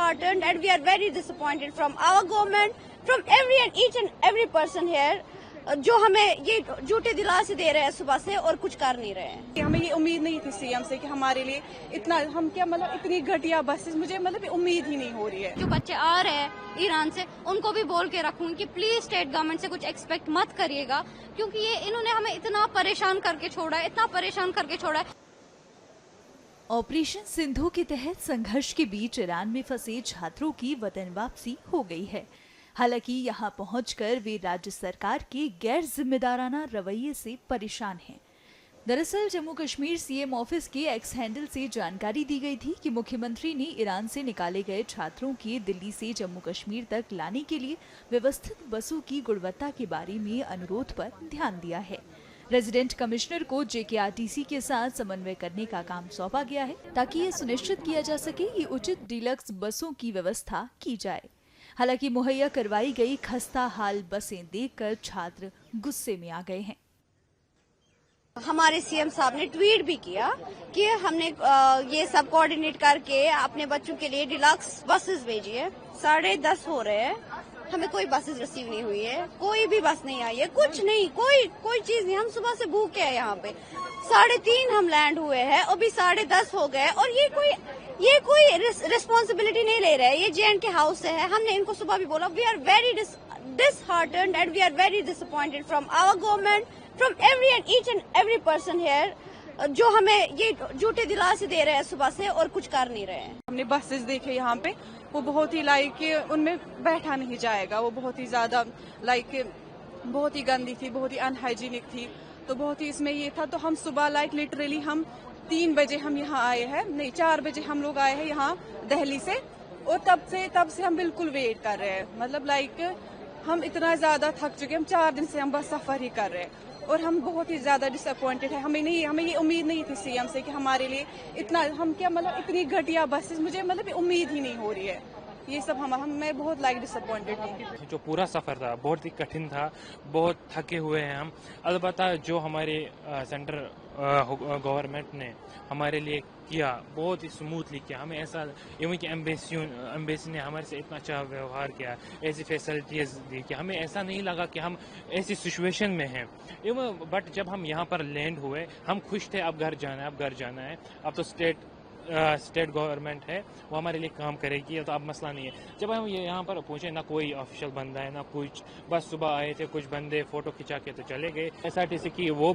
disheartened and we are very disappointed from our government, from each and every person here. جو ہمیں یہ جھوٹے دلاسے دے رہے ہیں صبح سے اور کچھ کر نہیں رہے ہیں. ہمیں یہ امید نہیں تھی سی ایم سے کہ ہمارے لیے اتنا ہم کیا مطلب اتنی گھٹیا بسز مجھے مطلب امید ہی نہیں ہو رہی ہے. جو بچے آ رہے ہیں ایران سے ان کو بھی بول کے رکھوں کہ پلیز اسٹیٹ گورنمنٹ سے کچھ ایکسپیکٹ مت کریے گا کیونکہ یہ انہوں نے ہمیں اتنا پریشان کر کے چھوڑا ہے. آپریشن سندھو کے تحت سنگھرش کے بیچ ایران میں پھنسے چھاتروں کی وطن واپسی ہو گئی ہے. حالانکہ یہاں پہنچ کر وہ راجیہ سرکار کے غیر ذمہ دارانہ رویے سے پریشان ہیں. دراصل Jammu Kashmir C M office کے ایکس ہینڈل سے جانکاری دی گئی تھی کہ مکھیہ منتری نے ایران سے نکالے گئے چھاتروں کے دلی سے جموں کشمیر تک لانے کے لیے ویوستھت بسوں کی گنوتا کے بارے میں انورودھ پر دھیان دیا ہے. ریزیڈنٹ کمشنر کو JKRTC کے ساتھ سمنوے کرنے کا کام سونپا گیا ہے تاکہ یہ سنشچت کیا جا سکے کہ اچت ڈیلکس بسوں کی ویوستھا کی جائے. حالانکہ مہیا کروائی گئی خستہ حال بسیں دیکھ کر چھاتر غصے میں آ گئے ہیں. ہمارے سی ایم صاحب نے ٹویٹ بھی کیا کہ ہم نے یہ سب کوآرڈینیٹ کر کے اپنے بچوں کے لیے ڈیلکس بسز بھیجی ہے. 10:30 ہو رہے ہیں, ہمیں کوئی بسز ریسیو نہیں ہوئی ہے, کوئی بھی بس نہیں آئی ہے, کچھ نہیں, کوئی چیز نہیں. ہم صبح سے بھوکے ہیں یہاں پہ. 3:30 ہم لینڈ ہوئے ہیں, ابھی 10:30 ہو گئے اور یہ کوئی ریسپانسبلٹی نہیں لے رہے. یہ JNK ہاؤس سے ہے. ہم نے ان کو صبح بھی بولا we are very disheartened and we are very disappointed from our government, from each and every person here. جو ہمیں یہ جھوٹے دلاسے دے رہے ہیں صبح سے اور کچھ کر نہیں رہے ہیں. ہم نے بسز دیکھے یہاں پہ, وہ بہت ہی لائک ان میں بیٹھا نہیں جائے گا. وہ بہت ہی زیادہ لائک بہت ہی گندی تھی, بہت ہی انہائیجینک تھی. تو بہت ہی اس میں یہ تھا. تو ہم صبح لائک لٹرلی ہم 3 بجے ہم یہاں آئے ہیں, نہیں 4 بجے ہم لوگ آئے ہیں یہاں دہلی سے, اور تب سے ہم بالکل ویٹ کر رہے ہیں. مطلب لائک ہم اتنا زیادہ تھک چکے, ہم 4 دن سے ہم بس سفر ہی کر رہے ہیں اور ہم بہت ہی زیادہ ڈس اپوائنٹڈ ہیں. ہمیں یہ امید نہیں تھی سی ایم سے کہ ہمارے لیے اتنا ہم کیا مطلب اتنی گھٹیا بسز مجھے مطلب امید ہی نہیں ہو رہی ہے. یہ سب میں بہت لائک ڈس اپوائنٹڈ ہوں. جو پورا سفر تھا بہت ہی کٹھن تھا, بہت تھکے ہوئے ہیں ہم. البتہ جو ہمارے سینٹر گورنمنٹ نے ہمارے لیے کیا بہت ہی اسموتھلی کیا. ہمیں ایسا ایون کہ ایمبیسی نے ہمارے سے اتنا اچھا ویوہار کیا, ایسی فیسلٹیز دی کہ ہمیں ایسا نہیں لگا کہ ہم ایسی سچویشن میں ہیں. بٹ جب ہم یہاں پر لینڈ ہوئے ہم خوش تھے, اب گھر جانا ہے. اب تو اسٹیٹ گورنمنٹ ہے, وہ ہمارے لیے کام کرے گی, تو اب مسئلہ نہیں ہے. جب ہم یہاں پر پہنچے نہ کوئی آفیشیل بندہ ہے نہ کچھ, بس صبح آئے تھے کچھ بندے فوٹو کھنچا کے تو چلے گئے. SRTC کی وہ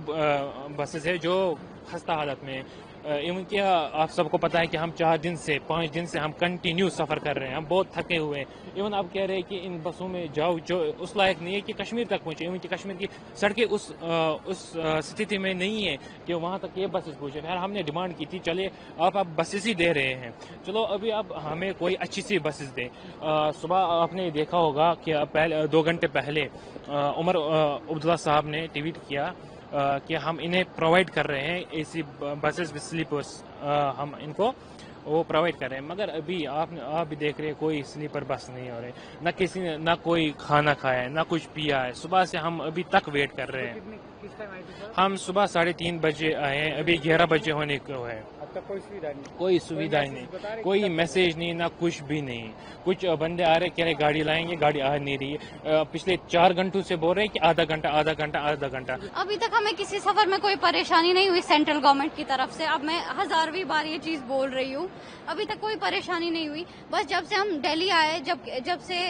بسز ہے جو خستہ حالت میں. ایون کہ آپ سب کو پتا ہے کہ ہم 5 دن سے ہم کنٹینیو سفر کر رہے ہیں, ہم بہت تھکے ہوئے ہیں. ایون آپ کہہ رہے ہیں کہ ان بسوں میں جاؤ جو اس لائق نہیں ہے کہ کشمیر تک پہنچے. ایون کہ کشمیر کی سڑکیں اس استھتی میں نہیں ہے کہ وہاں تک یہ بسز پہنچے. خیر ہم نے ڈیمانڈ کی تھی چلے آپ بسز ہی دے رہے ہیں, چلو ابھی اب ہمیں کوئی اچھی سی بسز دیں. صبح آپ نے دیکھا ہوگا کہ 2 گھنٹے پہلے عمر عبداللہ صاحب نے ٹویٹ کیا کہ ہم انہیں پرووائڈ کر رہے ہیں AC بسز with سلیپرس, ہم ان کو وہ پرووائڈ کر رہے ہیں. مگر ابھی آپ بھی دیکھ رہے ہیں کوئی سلیپر بس نہیں ہو رہے, نہ کسی نے نہ کوئی کھانا کھایا ہے نہ کچھ پیا ہے. صبح سے ہم ابھی تک ویٹ کر رہے ہیں. ہم صبح 3:30 بجے آئے ہیں, ابھی 11 بجے ہونے کو ہے. کوئی سویدھا نہیں, کوئی میسج نہیں, نہ کچھ بھی نہیں. کچھ بندے آ رہے کہہ رہے گاڑی لائیں گے, گاڑی آ نہیں رہی ہے. پچھلے 4 گھنٹوں سے بول رہے ہیں کہ آدھا گھنٹہ. ابھی تک ہمیں کسی سفر میں کوئی پریشانی نہیں ہوئی سینٹرل گورنمنٹ کی طرف سے. اب میں 1000ویں بار یہ چیز بول رہی ہوں, ابھی تک کوئی پریشانی نہیں ہوئی. بس جب سے ہم دہلی آئے, جب سے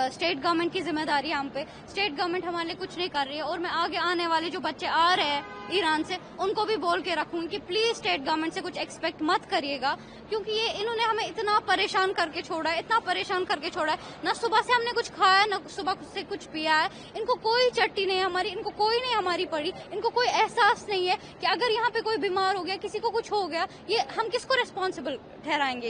اسٹیٹ گورنمنٹ کی ذمہ داری ہم پہ, اسٹیٹ گورنمنٹ ہمارے لیے کچھ نہیں کر رہی ہے. اور میں آگے آنے والے جو بچے آ رہے ہیں ایران سے ان کو بھی بول کے رکھوں کہ پلیز اسٹیٹ گورنمنٹ سے کچھ ایکسپیکٹ مت کریے گا کیونکہ یہ انہوں نے ہمیں اتنا پریشان کر کے چھوڑا ہے. نہ صبح سے ہم نے کچھ کھایا نہ صبح سے کچھ پیا ہے. ان کو کوئی چٹی نہیں ہماری, ان کو کوئی نہیں ہماری پڑی, ان کو کوئی احساس نہیں ہے کہ اگر یہاں پہ کوئی بیمار ہو گیا, کسی کو کچھ ہو گیا, یہ ہم کس کو ریسپانسبل ٹھہرائیں گے.